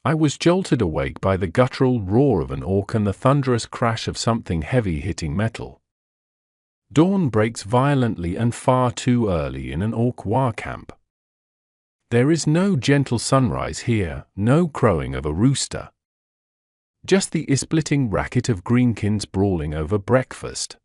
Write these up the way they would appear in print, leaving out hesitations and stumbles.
I was jolted awake by the guttural roar of an orc and the thunderous crash of something heavy hitting metal. Dawn breaks violently and far too early in an orc war camp. There is no gentle sunrise here, no crowing of a rooster. Just the ear-splitting racket of greenkins brawling over breakfast.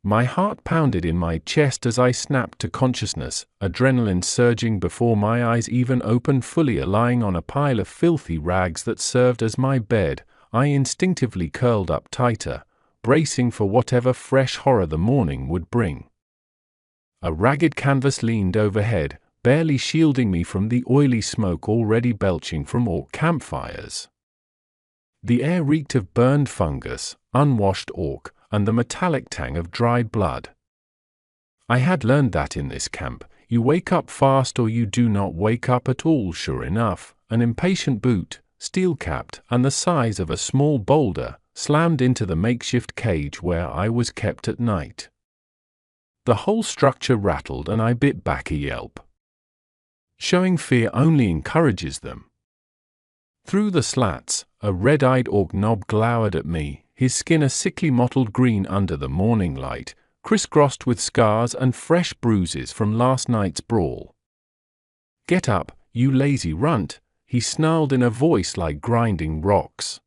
My heart pounded in my chest as I snapped to consciousness, adrenaline surging before my eyes even opened fully. Lying on a pile of filthy rags that served as my bed, I instinctively curled up tighter, bracing for whatever fresh horror the morning would bring. A ragged canvas leaned overhead, barely shielding me from the oily smoke already belching from orc campfires. The air reeked of burned fungus, unwashed orc, and the metallic tang of dried blood. I had learned that in this camp, you wake up fast or you do not wake up at all. Sure enough, an impatient boot, steel-capped and the size of a small boulder, slammed into the makeshift cage where I was kept at night. The whole structure rattled and I bit back a yelp. Showing fear only encourages them. Through the slats, a red-eyed orc knob glowered at me, his skin a sickly mottled green under the morning light, crisscrossed with scars and fresh bruises from last night's brawl. "Get up, you lazy runt," he snarled in a voice like grinding rocks.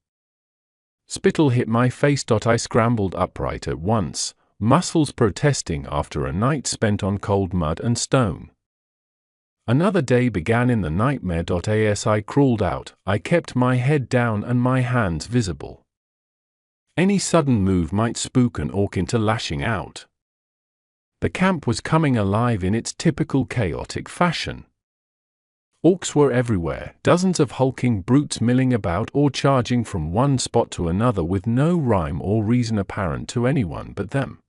Spittle hit my face. I scrambled upright at once, muscles protesting after a night spent on cold mud and stone. Another day began in the nightmare. As I crawled out, I kept my head down and my hands visible. Any sudden move might spook an orc into lashing out. The camp was coming alive in its typical chaotic fashion. Orcs were everywhere, dozens of hulking brutes milling about or charging from one spot to another with no rhyme or reason apparent to anyone but them.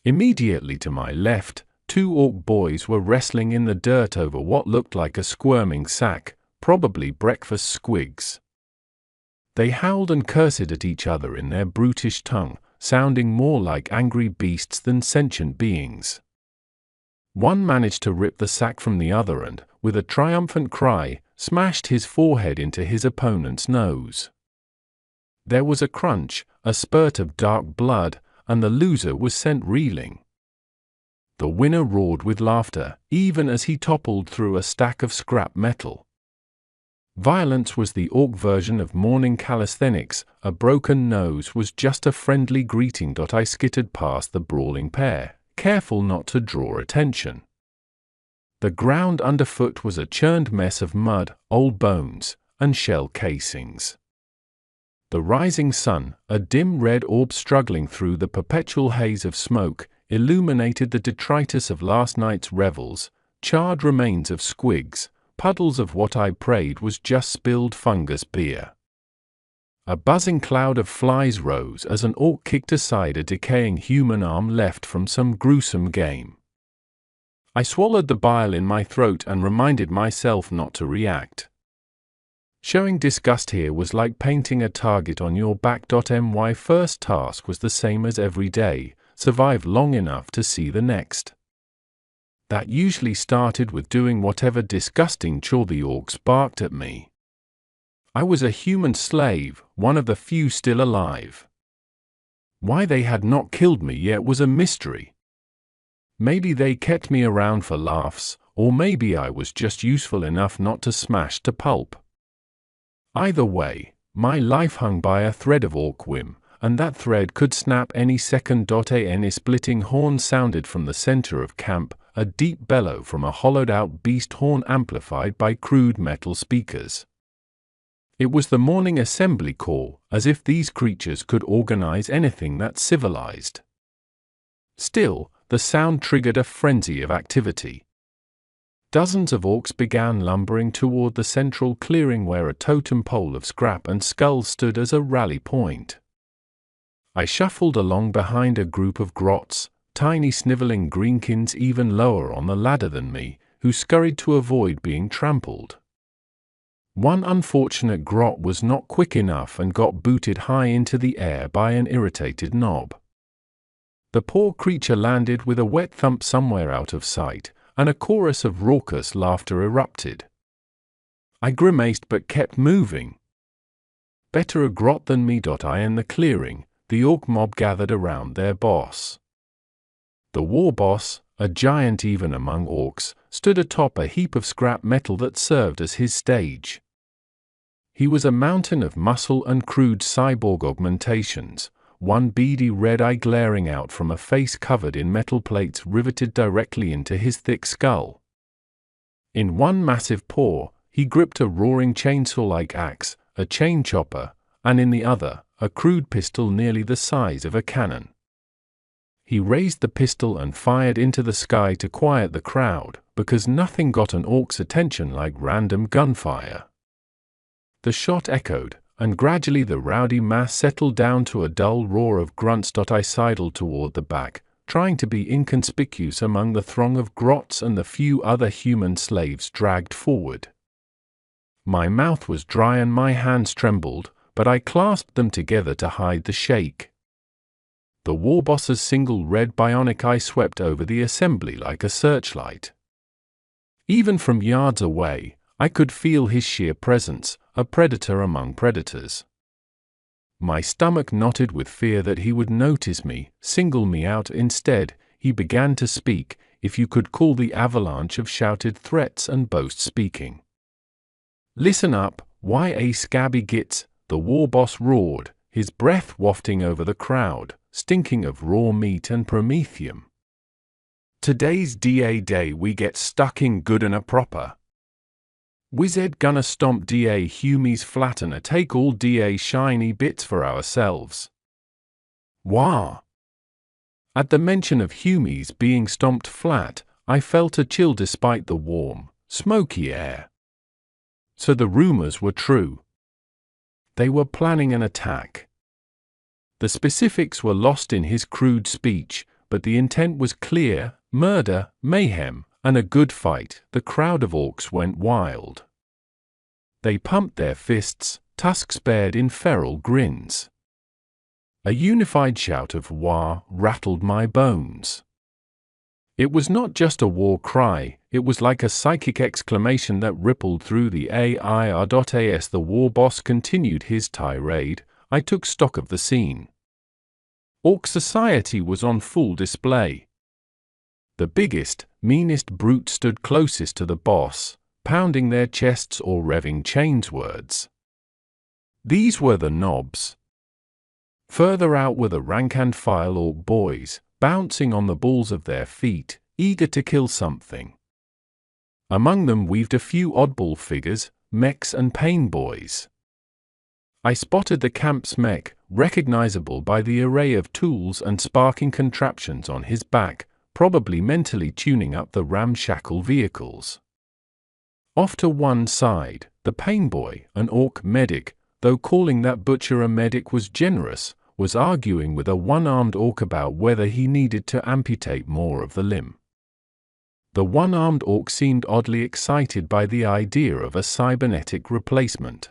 Immediately to my left, 2 orc boys were wrestling in the dirt over what looked like a squirming sack, probably breakfast squigs. They howled and cursed at each other in their brutish tongue, sounding more like angry beasts than sentient beings. One managed to rip the sack from the other and, with a triumphant cry, smashed his forehead into his opponent's nose. There was a crunch, a spurt of dark blood, and the loser was sent reeling. The winner roared with laughter, even as he toppled through a stack of scrap metal. Violence was the orc version of morning calisthenics. A broken nose was just a friendly greeting. I skittered past the brawling pair, careful not to draw attention. The ground underfoot was a churned mess of mud, old bones, and shell casings. The rising sun, a dim red orb struggling through the perpetual haze of smoke, illuminated the detritus of last night's revels, charred remains of squigs, puddles of what I prayed was just spilled fungus beer. A buzzing cloud of flies rose as an orc kicked aside a decaying human arm left from some gruesome game. I swallowed the bile in my throat and reminded myself not to react. Showing disgust here was like painting a target on your back. My first task was the same as every day: survive long enough to see the next. That usually started with doing whatever disgusting chore the orcs barked at me. I was a human slave, one of the few still alive. Why they had not killed me yet was a mystery. Maybe they kept me around for laughs, or maybe I was just useful enough not to smash to pulp. Either way, my life hung by a thread of orc whim, and that thread could snap any second. A splitting horn sounded from the center of camp, a deep bellow from a hollowed-out beast horn amplified by crude metal speakers. It was the morning assembly call, as if these creatures could organize anything that's civilized. Still, the sound triggered a frenzy of activity. Dozens of orcs began lumbering toward the central clearing where a totem pole of scrap and skulls stood as a rally point. I shuffled along behind a group of grots, tiny sniveling greenkins even lower on the ladder than me, who scurried to avoid being trampled. One unfortunate grot was not quick enough and got booted high into the air by an irritated knob. The poor creature landed with a wet thump somewhere out of sight, and a chorus of raucous laughter erupted. I grimaced but kept moving. Better a grot than me. In the clearing, the orc mob gathered around their boss. The war boss, a giant even among orcs, stood atop a heap of scrap metal that served as his stage. He was a mountain of muscle and crude cyborg augmentations, one beady red eye glaring out from a face covered in metal plates riveted directly into his thick skull. In one massive paw, he gripped a roaring chainsaw-like axe, a chain chopper, and in the other, a crude pistol nearly the size of a cannon. He raised the pistol and fired into the sky to quiet the crowd, because nothing got an orc's attention like random gunfire. The shot echoed, and gradually the rowdy mass settled down to a dull roar of grunts. I sidled toward the back, trying to be inconspicuous among the throng of grots and the few other human slaves dragged forward. My mouth was dry and my hands trembled, but I clasped them together to hide the shake. The war boss's single red bionic eye swept over the assembly like a searchlight. Even from yards away, I could feel his sheer presence, a predator among predators. My stomach knotted with fear that he would notice me, single me out. Instead, he began to speak, if you could call the avalanche of shouted threats and boast speaking. "Listen up, ya scabby gits," the war boss roared, his breath wafting over the crowd, stinking of raw meat and promethium. "Today's DA day. We get stuck in good and a proper. Wizard gonna stomp DA humies flat and take all DA shiny bits for ourselves. Wah!" At the mention of humies being stomped flat, I felt a chill despite the warm, smoky air. So the rumors were true. They were planning an attack. The specifics were lost in his crude speech, but the intent was clear: murder, mayhem, and a good fight. The crowd of orcs went wild. They pumped their fists, tusks bared in feral grins. A unified shout of "Wah!" rattled my bones. It was not just a war cry, it was like a psychic exclamation that rippled through the AIR.AS. The war boss continued his tirade. I took stock of the scene. Orc society was on full display. The biggest, meanest brute stood closest to the boss, pounding their chests or revving chains words. These were the knobs. Further out were the rank-and-file orc boys, bouncing on the balls of their feet, eager to kill something. Among them weaved a few oddball figures, mechs and pain boys. I spotted the camp's mech, recognizable by the array of tools and sparking contraptions on his back, probably mentally tuning up the ramshackle vehicles. Off to one side, the pain boy, an orc medic, though calling that butcher a medic was generous, was arguing with a one-armed orc about whether he needed to amputate more of the limb. The one-armed orc seemed oddly excited by the idea of a cybernetic replacement.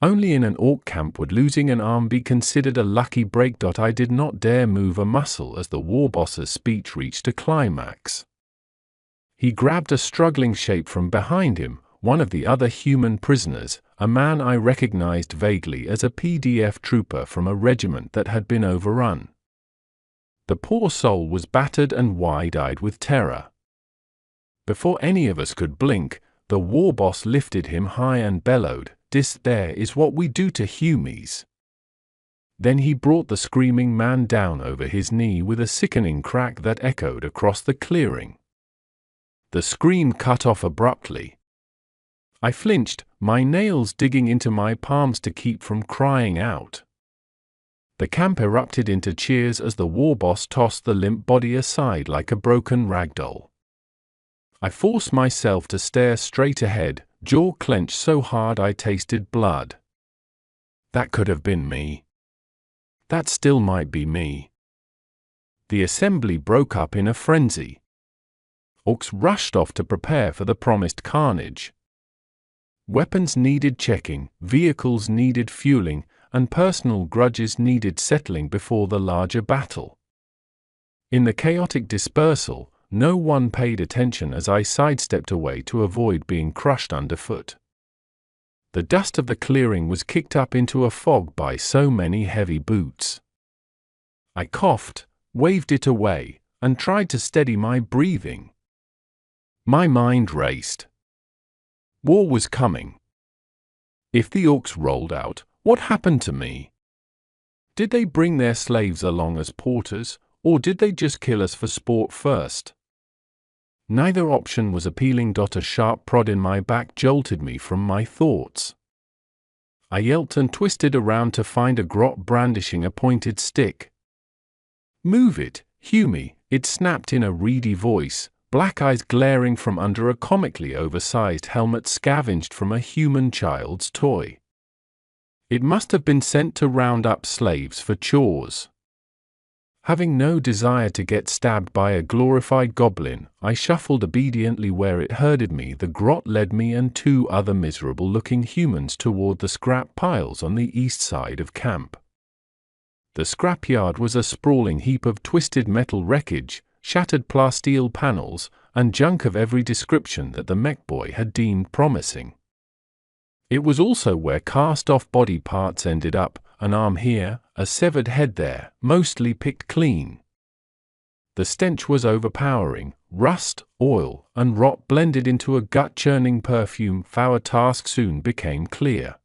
Only in an orc camp would losing an arm be considered a lucky break. I did not dare move a muscle as the war boss's speech reached a climax. He grabbed a struggling shape from behind him, one of the other human prisoners, a man I recognized vaguely as a PDF trooper from a regiment that had been overrun. The poor soul was battered and wide-eyed with terror. Before any of us could blink, the war boss lifted him high and bellowed, "This there is what we do to humies." Then he brought the screaming man down over his knee with a sickening crack that echoed across the clearing. The scream cut off abruptly. I flinched, my nails digging into my palms to keep from crying out. The camp erupted into cheers as the war boss tossed the limp body aside like a broken ragdoll. I forced myself to stare straight ahead, jaw clenched so hard I tasted blood. That could have been me. That still might be me. The assembly broke up in a frenzy. Orcs rushed off to prepare for the promised carnage. Weapons needed checking, vehicles needed fueling, and personal grudges needed settling before the larger battle. In the chaotic dispersal, no one paid attention as I sidestepped away to avoid being crushed underfoot. The dust of the clearing was kicked up into a fog by so many heavy boots. I coughed, waved it away, and tried to steady my breathing. My mind raced. War was coming. If the Orks rolled out, what happened to me? Did they bring their slaves along as porters, or did they just kill us for sport first? Neither option was appealing. A sharp prod in my back jolted me from my thoughts. I yelped and twisted around to find a grot brandishing a pointed stick. "Move it, Hughie," it snapped in a reedy voice, black eyes glaring from under a comically oversized helmet scavenged from a human child's toy. It must have been sent to round up slaves for chores. Having no desire to get stabbed by a glorified goblin, I shuffled obediently where it herded me. The grot led me and two other miserable-looking humans toward the scrap piles on the east side of camp. The scrapyard was a sprawling heap of twisted metal wreckage, shattered plasteel panels, and junk of every description that the mech boy had deemed promising. It was also where cast-off body parts ended up, an arm here, a severed head there, mostly picked clean. The stench was overpowering. Rust, oil, and rot blended into a gut-churning perfume. Our task soon became clear.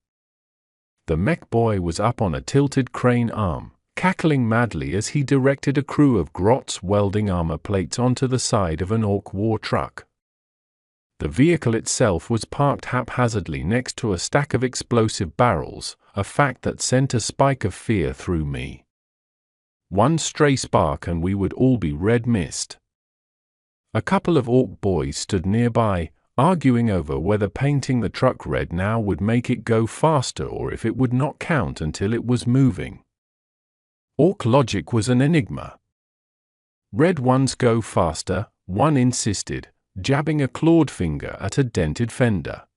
The mech boy was up on a tilted crane arm, cackling madly as he directed a crew of grots welding armor plates onto the side of an Ork war truck. The vehicle itself was parked haphazardly next to a stack of explosive barrels, a fact that sent a spike of fear through me. One stray spark and we would all be red mist. A couple of Ork boys stood nearby, arguing over whether painting the truck red now would make it go faster or if it would not count until it was moving. Ork logic was an enigma. "Red ones go faster," one insisted, jabbing a clawed finger at a dented fender.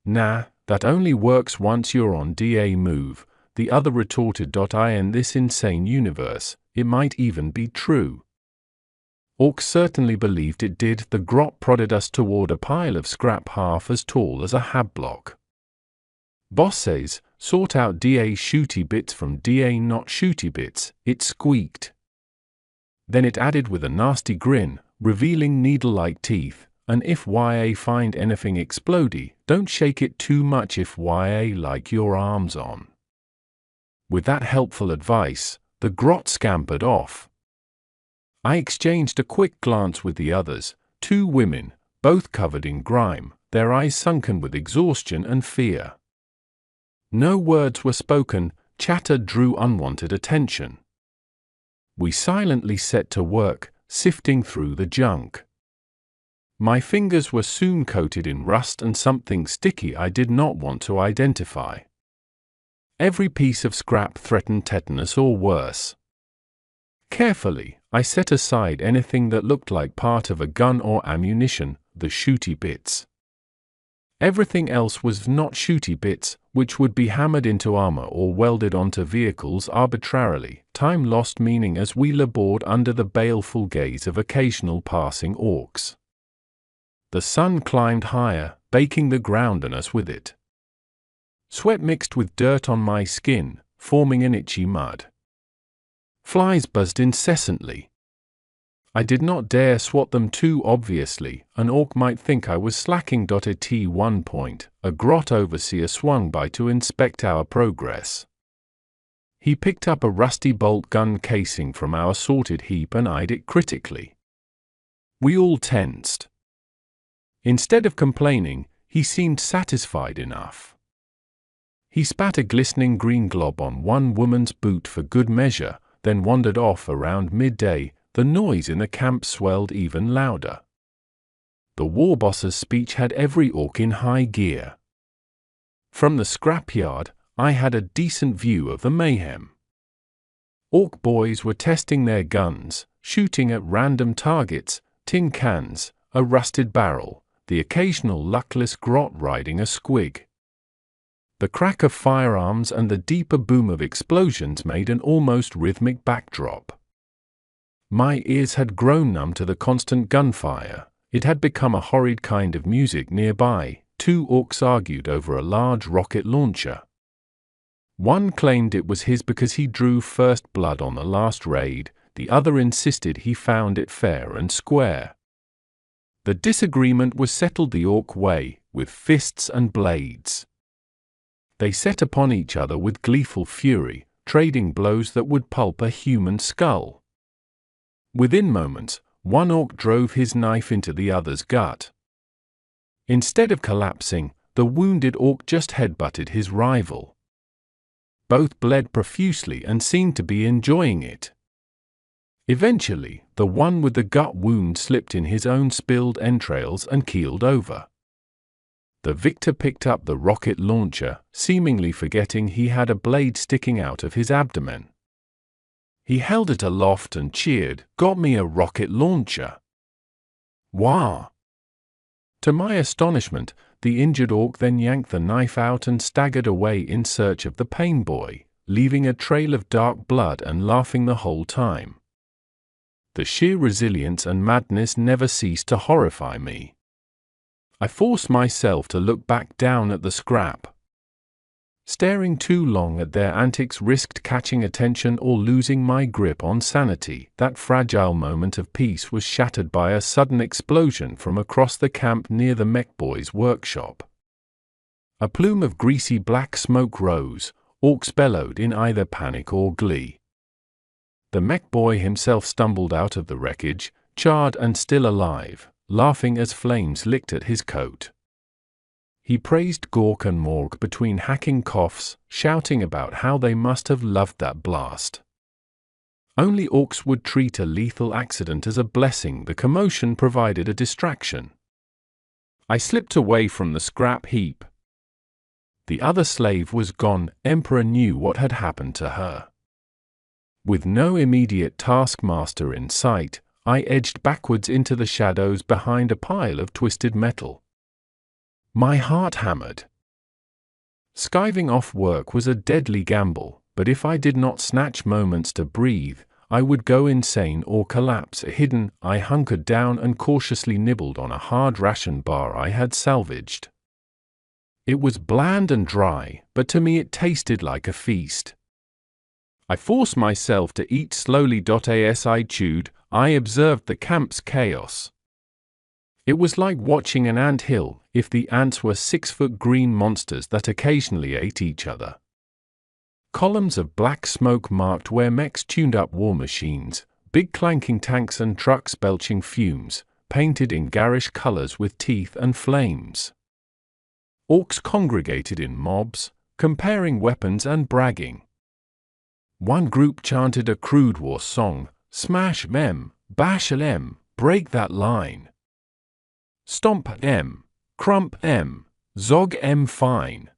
"Nah, that only works once you're on DA move," the other retorted. In this insane universe, it might even be true. Orks certainly believed it did. The grot prodded us toward a pile of scrap half as tall as a hab block. "Boss says, sort out DA shooty bits from DA not shooty bits," it squeaked. Then it added with a nasty grin, revealing needle-like teeth, "And if YA find anything explodey, don't shake it too much if YA like your arms on." With that helpful advice, the grot scampered off. I exchanged a quick glance with the others, two women, both covered in grime, their eyes sunken with exhaustion and fear. No words were spoken. Chatter drew unwanted attention. We silently set to work, sifting through the junk. My fingers were soon coated in rust and something sticky I did not want to identify. Every piece of scrap threatened tetanus or worse. Carefully, I set aside anything that looked like part of a gun or ammunition, the shooty bits. Everything else was not shooty bits, which would be hammered into armor or welded onto vehicles arbitrarily, time lost meaning as we labored under the baleful gaze of occasional passing Orks. The sun climbed higher, baking the ground and us with it. Sweat mixed with dirt on my skin, forming an itchy mud. Flies buzzed incessantly. I did not dare swat them too obviously. An Ork might think I was slacking. At one point, a grot overseer swung by to inspect our progress. He picked up a rusty bolt gun casing from our sorted heap and eyed it critically. We all tensed. Instead of complaining, he seemed satisfied enough. He spat a glistening green glob on one woman's boot for good measure, then wandered off. Around midday, the noise in the camp swelled even louder. The war boss's speech had every Ork in high gear. From the scrapyard, I had a decent view of the mayhem. Ork boys were testing their guns, shooting at random targets, tin cans, a rusted barrel, the occasional luckless grot riding a squig. The crack of firearms and the deeper boom of explosions made an almost rhythmic backdrop. My ears had grown numb to the constant gunfire. It had become a horrid kind of music nearby, two orcs argued over a large rocket launcher. One claimed it was his because he drew first blood on the last raid, the other insisted he found it fair and square. The disagreement was settled the orc way, with fists and blades. They set upon each other with gleeful fury, trading blows that would pulp a human skull. Within moments, one orc drove his knife into the other's gut. Instead of collapsing, the wounded orc just headbutted his rival. Both bled profusely and seemed to be enjoying it. Eventually, the one with the gut wound slipped in his own spilled entrails and keeled over. The victor picked up the rocket launcher, seemingly forgetting he had a blade sticking out of his abdomen. He held it aloft and cheered, "Got me a rocket launcher!" Wah! To my astonishment, the injured orc then yanked the knife out and staggered away in search of the pain boy, leaving a trail of dark blood and laughing the whole time. The sheer resilience and madness never ceased to horrify me. I forced myself to look back down at the scrap. Staring too long at their antics risked catching attention or losing my grip on sanity. That fragile moment of peace was shattered by a sudden explosion from across the camp near the mech boy's workshop. A plume of greasy black smoke rose, orcs bellowed in either panic or glee. The mech boy himself stumbled out of the wreckage, charred and still alive, laughing as flames licked at his coat. He praised Gork and Morg between hacking coughs, shouting about how they must have loved that blast. Only orcs would treat a lethal accident as a blessing. The commotion provided a distraction. I slipped away from the scrap heap. The other slave was gone. Emperor knew what had happened to her. With no immediate taskmaster in sight, I edged backwards into the shadows behind a pile of twisted metal. My heart hammered. Skiving off work was a deadly gamble, but if I did not snatch moments to breathe, I would go insane or collapse. Hidden, I hunkered down and cautiously nibbled on a hard ration bar I had salvaged. It was bland and dry, but to me it tasted like a feast. I forced myself to eat slowly. As I chewed, I observed the camp's chaos. It was like watching an ant hill, if the ants were 6-foot green monsters that occasionally ate each other. Columns of black smoke marked where mechs tuned up war machines, big clanking tanks and trucks belching fumes, painted in garish colors with teeth and flames. Orcs congregated in mobs, comparing weapons and bragging. One group chanted a crude war song, "Smash em, bash em, break that line. Stomp em, crump em, zog em fine."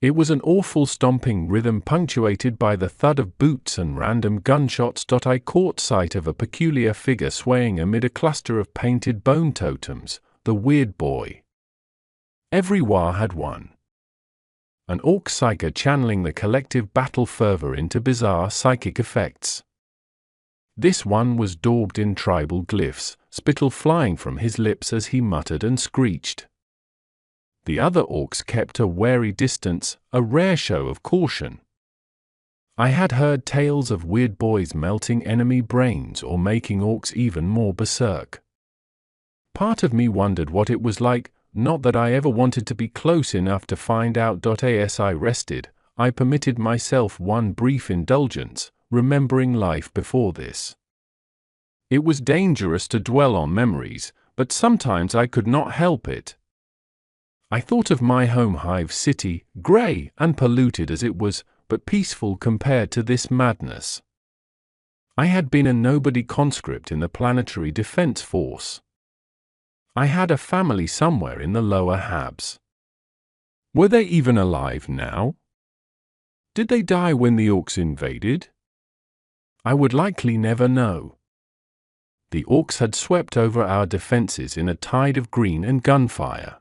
It was an awful stomping rhythm punctuated by the thud of boots and random gunshots. I caught sight of a peculiar figure swaying amid a cluster of painted bone totems, the weird boy. Every war had one. An orc psyker channeling the collective battle fervor into bizarre psychic effects. This one was daubed in tribal glyphs, spittle flying from his lips as he muttered and screeched. The other orcs kept a wary distance, a rare show of caution. I had heard tales of weird boys melting enemy brains or making orcs even more berserk. Part of me wondered what it was like, not that I ever wanted to be close enough to find out. As I rested, I permitted myself one brief indulgence, remembering life before this. It was dangerous to dwell on memories, but sometimes I could not help it. I thought of my home hive city, grey and polluted as it was, but peaceful compared to this madness. I had been a nobody conscript in the Planetary Defense Force. I had a family somewhere in the lower Habs. Were they even alive now? Did they die when the Orks invaded? I would likely never know. The Orks had swept over our defenses in a tide of green and gunfire.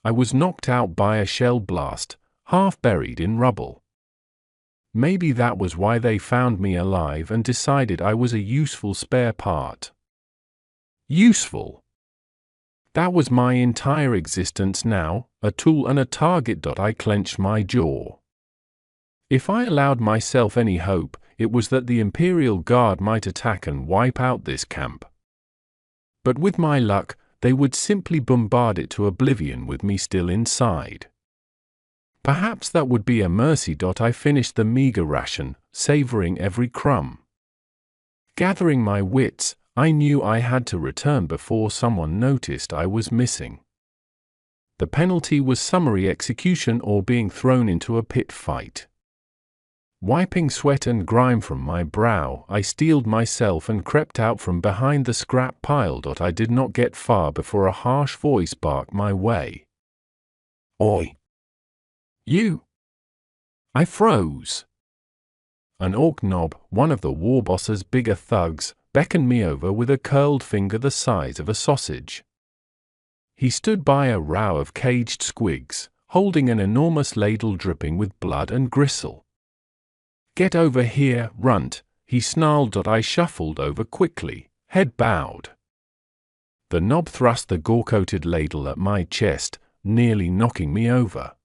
I was knocked out by a shell blast, half buried in rubble. Maybe that was why they found me alive and decided I was a useful spare part. Useful? That was my entire existence now, a tool and a target. I clenched my jaw. If I allowed myself any hope, it was that the Imperial Guard might attack and wipe out this camp. But with my luck, they would simply bombard it to oblivion with me still inside. Perhaps that would be a mercy. I finished the meager ration, savoring every crumb. Gathering my wits, I knew I had to return before someone noticed I was missing. The penalty was summary execution or being thrown into a pit fight. Wiping sweat and grime from my brow, I steeled myself and crept out from behind the scrap pile. I did not get far before a harsh voice barked my way. "Oi! You!" I froze. An orc knob, one of the war boss's bigger thugs, beckoned me over with a curled finger the size of a sausage. He stood by a row of caged squigs, holding an enormous ladle dripping with blood and gristle. "Get over here, runt," he snarled. I shuffled over quickly, head bowed. The knob thrust the gore-coated ladle at my chest, nearly knocking me over.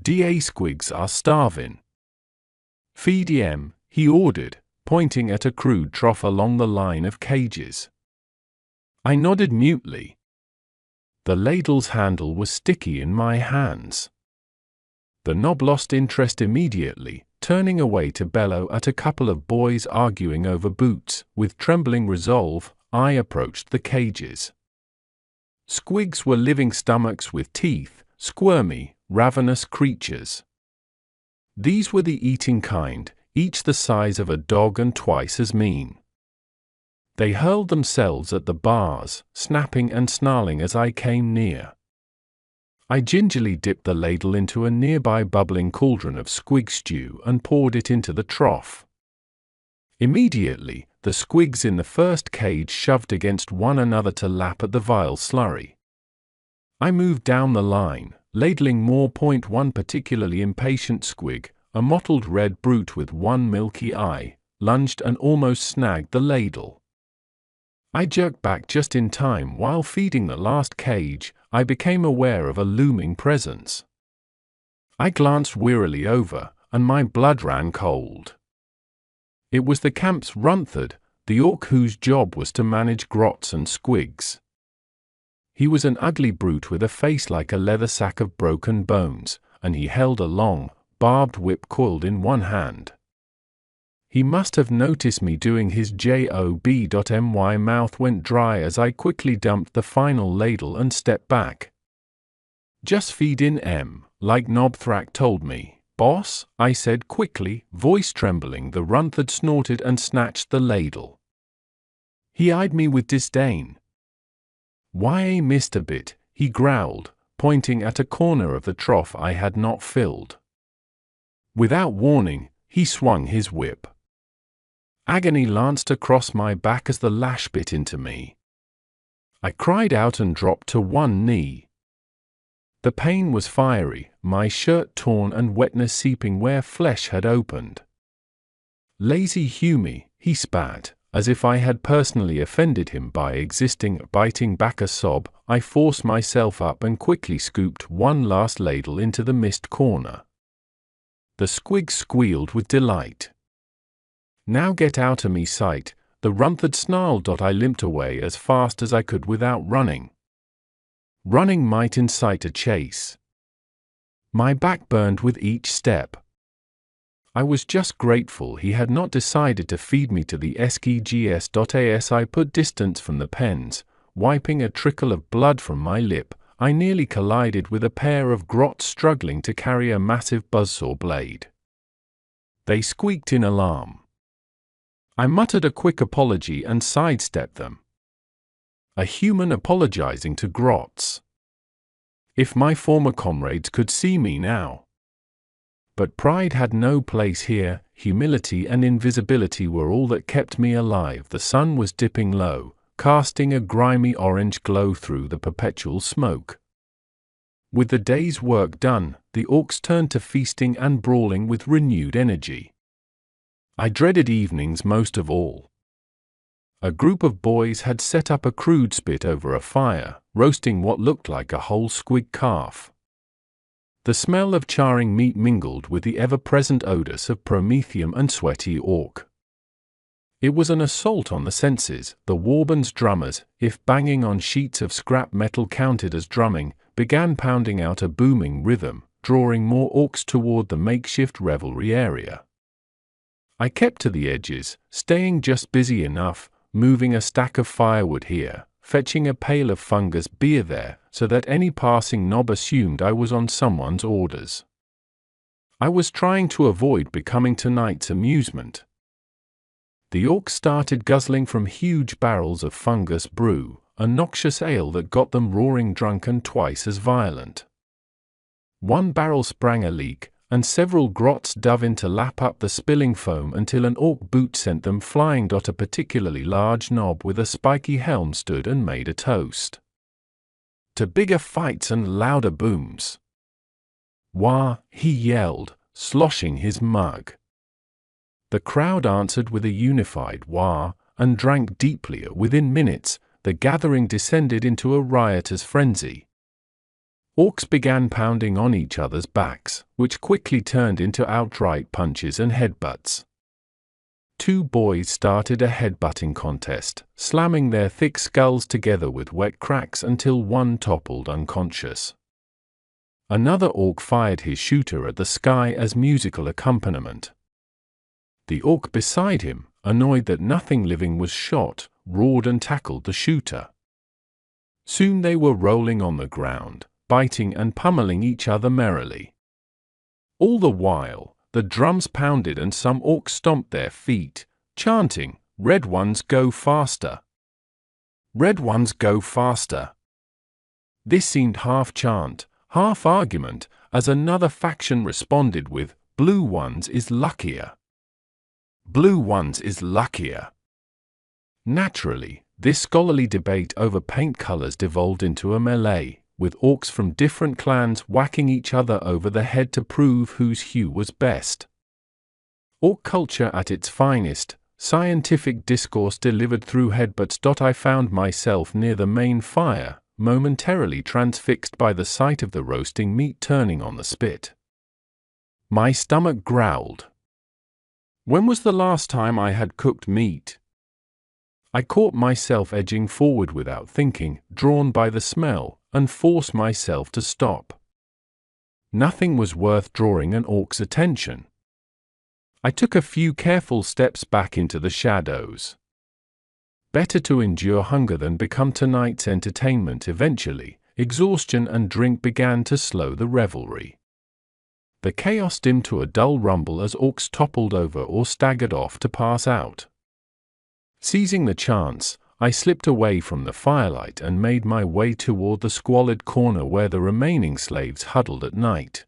"Da squigs are starvin'. Feed 'em," he ordered, pointing at a crude trough along the line of cages. I nodded mutely. The ladle's handle was sticky in my hands. The knob lost interest immediately, turning away to bellow at a couple of boys arguing over boots. With trembling resolve, I approached the cages. Squigs were living stomachs with teeth, squirmy, ravenous creatures. These were the eating kind, each the size of a dog and twice as mean. They hurled themselves at the bars, snapping and snarling as I came near. I gingerly dipped the ladle into a nearby bubbling cauldron of squig stew and poured it into the trough. Immediately, the squigs in the first cage shoved against one another to lap at the vile slurry. I moved down the line, ladling more. One particularly impatient squig, a mottled red brute with one milky eye, lunged and almost snagged the ladle. I jerked back just in time. While feeding the last cage, I became aware of a looming presence. I glanced wearily over, and my blood ran cold. It was the camp's Runthard, the orc whose job was to manage grots and squigs. He was an ugly brute with a face like a leather sack of broken bones, and he held a long, barbed whip coiled in one hand. He must have noticed me doing his job. My mouth went dry as I quickly dumped the final ladle and stepped back. "Just feed in like Knobthrak told me, boss," I said quickly, voice trembling. The Runthard snorted and snatched the ladle. He eyed me with disdain. "Why, Mr. Bit," he growled, pointing at a corner of the trough I had not filled. Without warning, he swung his whip. Agony lanced across my back as the lash bit into me. I cried out and dropped to one knee. The pain was fiery, my shirt torn and wetness seeping where flesh had opened. "Lazy Humie," he spat, as if I had personally offended him by existing. Biting back a sob, I forced myself up and quickly scooped one last ladle into the missed corner. The squig squealed with delight. "Now get out of me sight," the Runthard snarled. I limped away as fast as I could without running. Running might incite a chase. My back burned with each step. I was just grateful he had not decided to feed me to the SKGS. I put distance from the pens, wiping a trickle of blood from my lip. I nearly collided with a pair of grots struggling to carry a massive buzzsaw blade. They squeaked in alarm. I muttered a quick apology and sidestepped them. A human apologizing to grots. If my former comrades could see me now. But pride had no place here. Humility and invisibility were all that kept me alive. The sun was dipping low, casting a grimy orange glow through the perpetual smoke. With the day's work done, the orcs turned to feasting and brawling with renewed energy. I dreaded evenings most of all. A group of boys had set up a crude spit over a fire, roasting what looked like a whole squig calf. The smell of charring meat mingled with the ever-present odors of promethium and sweaty orc. It was an assault on the senses. The Warband's drummers, if banging on sheets of scrap metal counted as drumming, began pounding out a booming rhythm, drawing more orcs toward the makeshift revelry area. I kept to the edges, staying just busy enough, moving a stack of firewood here, fetching a pail of fungus beer there, so that any passing knob assumed I was on someone's orders. I was trying to avoid becoming tonight's amusement. The orcs started guzzling from huge barrels of fungus brew, a noxious ale that got them roaring drunk and twice as violent. One barrel sprang a leak, and several grots dove in to lap up the spilling foam until an orc boot sent them flying. A particularly large knob with a spiky helm stood and made a toast to bigger fights and louder booms. "Wah!" he yelled, sloshing his mug. The crowd answered with a unified wah, and drank deeply. Within minutes, the gathering descended into a riotous frenzy. Orcs began pounding on each other's backs, which quickly turned into outright punches and headbutts. Two boys started a headbutting contest, slamming their thick skulls together with wet cracks until one toppled unconscious. Another orc fired his shooter at the sky as musical accompaniment. The orc beside him, annoyed that nothing living was shot, roared and tackled the shooter. Soon they were rolling on the ground, biting and pummeling each other merrily. All the while, the drums pounded and some orcs stomped their feet, chanting, "Red ones go faster! Red ones go faster!" This seemed half chant, half argument, as another faction responded with, "Blue ones is luckier! Blue ones is luckier!" Naturally, this scholarly debate over paint colors devolved into a melee, with orcs from different clans whacking each other over the head to prove whose hue was best. Orc culture at its finest, scientific discourse delivered through headbutts. I found myself near the main fire, momentarily transfixed by the sight of the roasting meat turning on the spit. My stomach growled. When was the last time I had cooked meat? I caught myself edging forward without thinking, drawn by the smell, and forced myself to stop. Nothing was worth drawing an orc's attention. I took a few careful steps back into the shadows. Better to endure hunger than become tonight's entertainment. Eventually, exhaustion and drink began to slow the revelry. The chaos dimmed to a dull rumble as orcs toppled over or staggered off to pass out. Seizing the chance, I slipped away from the firelight and made my way toward the squalid corner where the remaining slaves huddled at night.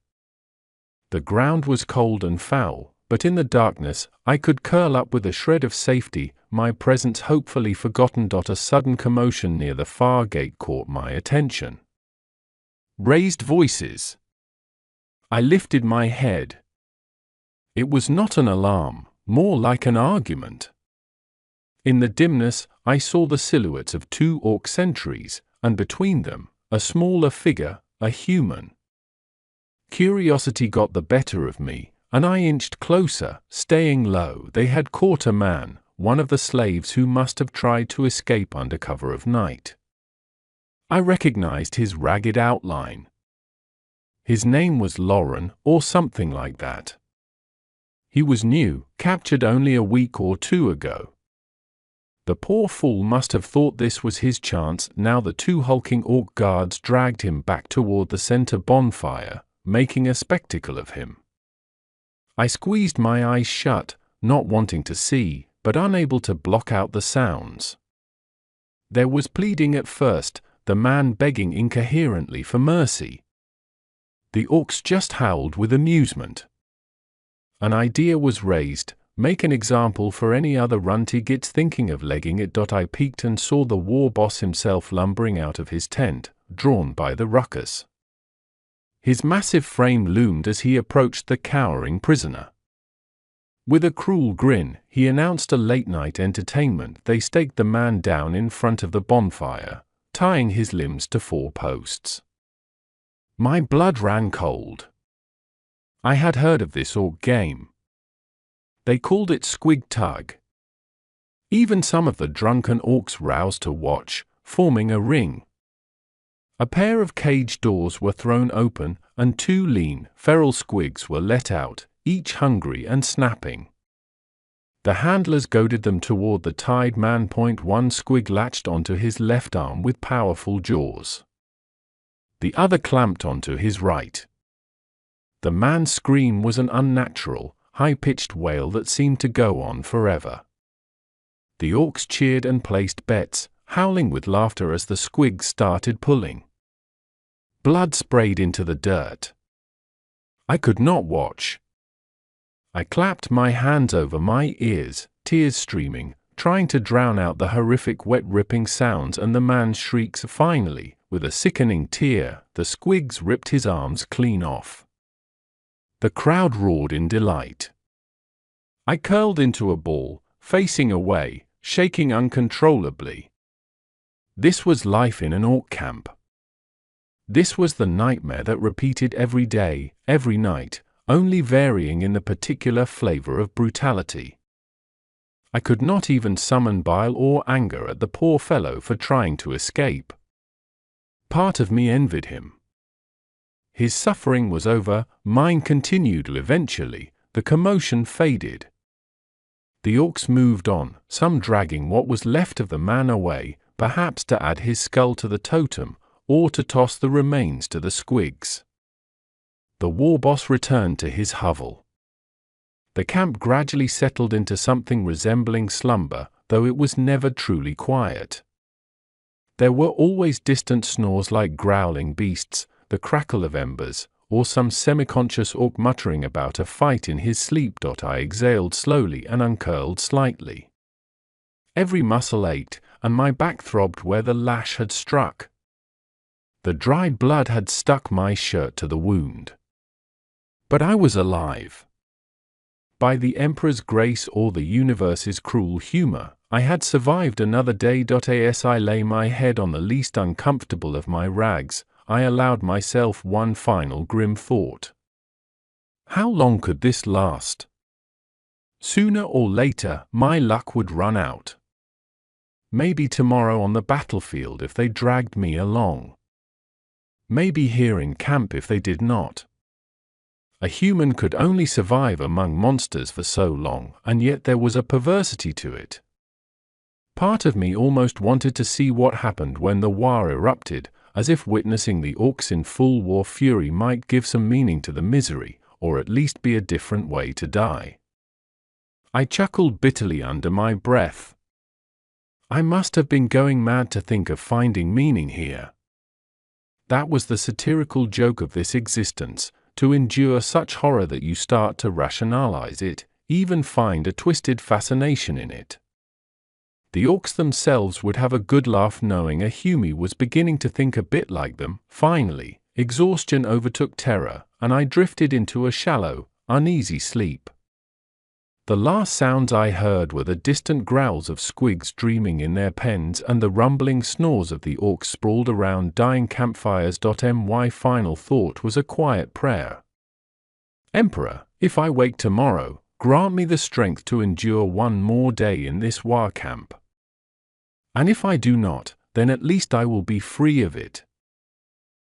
The ground was cold and foul, but in the darkness I could curl up with a shred of safety, my presence hopefully forgotten. A sudden commotion near the far gate caught my attention. Raised voices. I lifted my head. It was not an alarm, more like an argument. In the dimness, I saw the silhouettes of two orc sentries, and between them, a smaller figure, a human. Curiosity got the better of me, and I inched closer, staying low. They had caught a man, one of the slaves who must have tried to escape under cover of night. I recognized his ragged outline. His name was Lauren, or something like that. He was new, captured only a week or two ago. The poor fool must have thought this was his chance. Now the two hulking orc guards dragged him back toward the center bonfire, making a spectacle of him. I squeezed my eyes shut, not wanting to see, but unable to block out the sounds. There was pleading at first, the man begging incoherently for mercy. The orcs just howled with amusement. An idea was raised. Make an example for any other runty gits thinking of legging it. I peeked and saw the war boss himself lumbering out of his tent, drawn by the ruckus. His massive frame loomed as he approached the cowering prisoner. With a cruel grin, he announced a late-night entertainment. They staked the man down in front of the bonfire, tying his limbs to 4 posts. My blood ran cold. I had heard of this orc game. They called it squig tug. Even some of the drunken orcs roused to watch, forming a ring. A pair of cage doors were thrown open, and 2 lean, feral squigs were let out, each hungry and snapping. The handlers goaded them toward the tied man. One squig latched onto his left arm with powerful jaws. The other clamped onto his right. The man's scream was an unnatural, high-pitched wail that seemed to go on forever. The orcs cheered and placed bets, howling with laughter as the squigs started pulling. Blood sprayed into the dirt. I could not watch. I clapped my hands over my ears, tears streaming, trying to drown out the horrific wet ripping sounds and the man's shrieks. Finally, with a sickening tear, the squigs ripped his arms clean off. The crowd roared in delight. I curled into a ball, facing away, shaking uncontrollably. This was life in an orc camp. This was the nightmare that repeated every day, every night, only varying in the particular flavor of brutality. I could not even summon bile or anger at the poor fellow for trying to escape. Part of me envied him. His suffering was over, mine continued. Eventually, the commotion faded. The orcs moved on, some dragging what was left of the man away, perhaps to add his skull to the totem, or to toss the remains to the squigs. The war boss returned to his hovel. The camp gradually settled into something resembling slumber, though it was never truly quiet. There were always distant snores like growling beasts, the crackle of embers, or some semi-conscious orc muttering about a fight in his sleep. I exhaled slowly and uncurled slightly. Every muscle ached, and my back throbbed where the lash had struck. The dried blood had stuck my shirt to the wound. But I was alive. By the Emperor's grace or the universe's cruel humor, I had survived another day. As I lay my head on the least uncomfortable of my rags, I allowed myself one final grim thought. How long could this last? Sooner or later, my luck would run out. Maybe tomorrow on the battlefield if they dragged me along. Maybe here in camp if they did not. A human could only survive among monsters for so long, and yet there was a perversity to it. Part of me almost wanted to see what happened when the war erupted, as if witnessing the orcs in full war fury might give some meaning to the misery, or at least be a different way to die. I chuckled bitterly under my breath. I must have been going mad to think of finding meaning here. That was the satirical joke of this existence, to endure such horror that you start to rationalize it, even find a twisted fascination in it. The orcs themselves would have a good laugh knowing a human was beginning to think a bit like them. Finally, exhaustion overtook terror, and I drifted into a shallow, uneasy sleep. The last sounds I heard were the distant growls of squigs dreaming in their pens and the rumbling snores of the orcs sprawled around dying campfires. My final thought was a quiet prayer. Emperor, if I wake tomorrow, grant me the strength to endure one more day in this war camp. And if I do not, then at least I will be free of it.